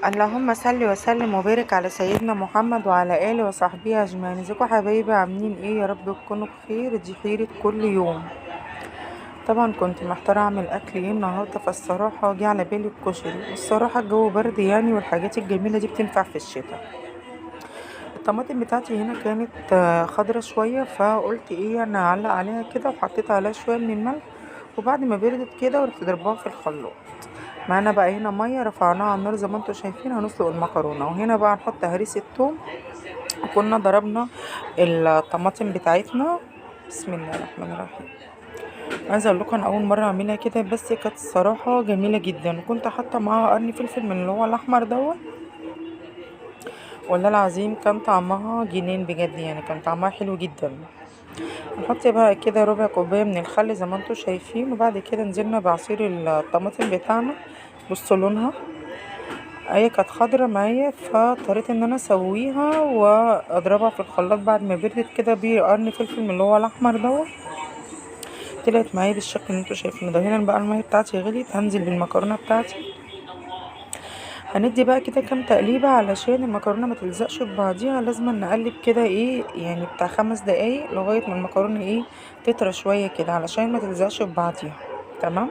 اللهم صل وسلم وبارك على سيدنا محمد وعلى آله وصحبه أجمعين. ازيكم حبايبي؟ عاملين ايه؟ يا رب تكونوا بخير. دي خيرة كل يوم. طبعا كنت محتارة اعمل اكل ايه النهارده، فالصراحة جه على بالي الكشري، والصراحة الجو برد يعني، والحاجات الجميلة دي بتنفع في الشتاء. الطماطم بتاعتي هنا كانت خضرة شوية، فقلت ايه انا اعلق عليها كده، وحطيت عليها شوية من الملح، وبعد ما بردت كده ورحت ضربها في الخلاط. معانا بقى هنا ميه رفعناها على النار زي ما انتم شايفين، هنسلق المكرونه، وهنا بقى نحط هريسه توم. وكنا ضربنا الطماطم بتاعتنا. بسم الله الرحمن الرحيم. عايزه اقول لكم انا اول مره اعملها كده، بس كانت الصراحه جميله جدا، وكنت حاطه معاها قرن فلفل من اللي هو الاحمر دوت. والله العظيم كان طعمها جنين بجد، يعني كان طعمها حلو جدا. نحط بقى كده ربع كوبايه من الخل زي ما انتم شايفين، وبعد كده نزلنا بعصير الطماطم بتاعنا. بصوا لونها، هي كانت خضرة معايا، فاضطريت ان انا اسويها واضربها في الخلاط بعد ما بردت كده بقرن فلفل من اللي هو الاحمر دوت. طلعت معايا بالشكل اللي انتوا شايفينه ده. هنا بقى المية بتاعتي غليت، هنزل بالمكرونة بتاعتي. هندي بقى كده كام تقليبة علشان المكرونة ما تلزقش في بعضيها. لازم نقلب كده ايه يعني بتاع 5 دقايق لغاية ما المكرونة ايه تطرى شوية كده، علشان ما تلزقش في بعضيها. تمام.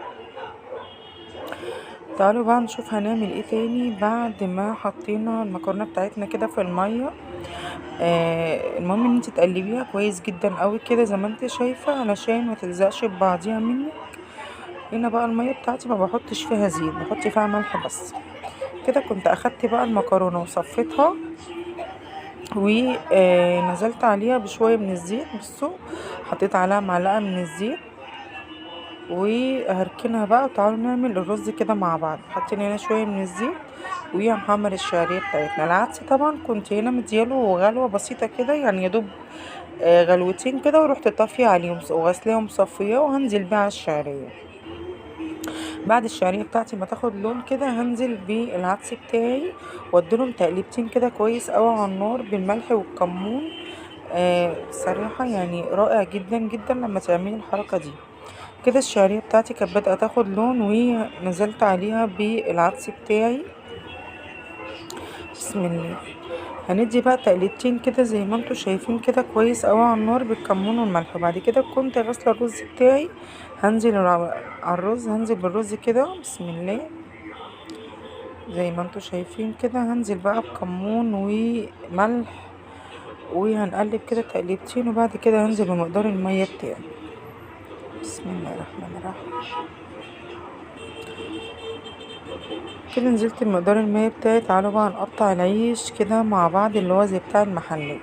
تعالوا بقى نشوف هنعمل ايه تاني بعد ما حطينا المكرونه بتاعتنا كده في الميه. المهم ان انت تقلبيها كويس جدا قوي كده زي ما انت شايفه، علشان ما تلزقش ببعضيها منك. هنا بقى الميه بتاعتي ما بحطش فيها زيت، بحط فيها ملح بس. كده كنت اخدت بقى المكرونه وصفيتها، ونزلت عليها بشويه من الزيت. بصوا، حطيت عليها معلقه من الزيت وهركنها بقى. وتعالوا نعمل الرز كده مع بعض. حطينا هنا شويه من الزيت وهنحمر الشعريه بتاعتنا. العدس طبعا كنت هنا مدياله غلوه بسيطه كده، يعني يدوب غلوتين كده، ورحت طافيه عليهم وغسلاه ومصفياه، وهنزل بيه على الشعريه. بعد الشعريه بتاعتي ما تاخد لون كده، هنزل بالعدس بتاعي واديلهم تقليبتين كده كويس قوي على النار بالملح والكمون. صراحه يعني رائع جدا جدا لما تعملي الحركه دي. كده الشعريه بتاعتي كانت بدأت تاخد لون، ونزلت عليها بالعدس بتاعي. بسم الله. هندي بقى تقليبتين كده زي ما انتوا شايفين كده كويس قوي على النار بالكمون والملح. وبعد كده كنت غاسله الرز بتاعي، هنزل على الرز، هنزل بالرز كده. بسم الله. زي ما انتوا شايفين كده هنزل بقى بكمون وملح، وهنقلب كده تقليبتين، وبعد كده هنزل بمقدار المية بتاعي. بسم الله الرحمن الرحيم. كده نزلت بمقدار المية بتاعي. تعالوا بقى نقطع العيش كده مع بعض اللي هو زي بتاع المحلات.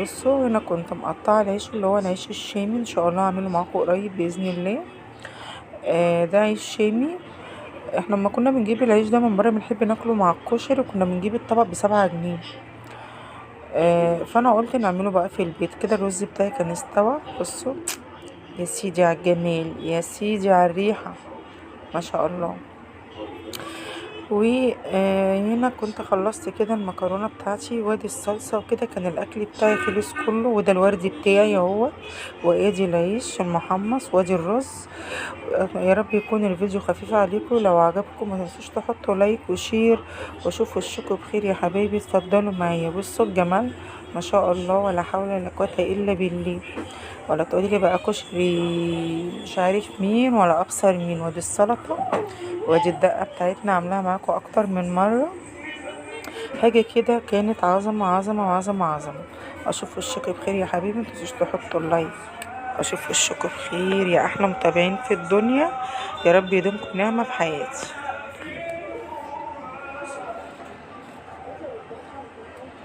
بصوا هنا كنت مقطعه العيش اللي هو العيش الشامي، ان شاء الله هعمله معاكم قريب باذن الله. ده عيش شامي. احنا لما كنا بنجيب العيش ده من بره بنحب ناكله مع الكشري، وكنا بنجيب الطبق ب7 جنيه. فانا قلت نعمله بقى في البيت. كده الرز بتاعي كان استوى. بصوا يا سيدي على الجمال، يا سيدي على الريحه، ما شاء الله. وهنا كنت خلصت كده المكرونه بتاعتي، وادي الصلصه وكده. كان الاكل بتاعي خلص كله، وده الورد بتاعي اهو، وادي العيش المحمص، وادي الرز. يا رب يكون الفيديو خفيف عليكم. لو عجبكم ما تنسوش تحطوا لايك وشير، واشوفوا الشكر بخير يا حبايبي. اتفضلوا معايا. بصوا الجمال، ما شاء الله، ولا حول ولا قوه الا بالله. ولا تقولي لي بقى كشري مش عارف مين ولا ابصر مين. وادي السلطه، وادي الدقه بتاعتنا عاملاها معاكم اكتر من مره. حاجه كده كانت عظمه عظمه عظمه عظمه. اشوف وشك بخير يا حبيبي. متنسوش تحطوا اللايك. اشوف وشك بخير يا احلى متابعين في الدنيا. يا رب يدومكم نعمه في حياتي.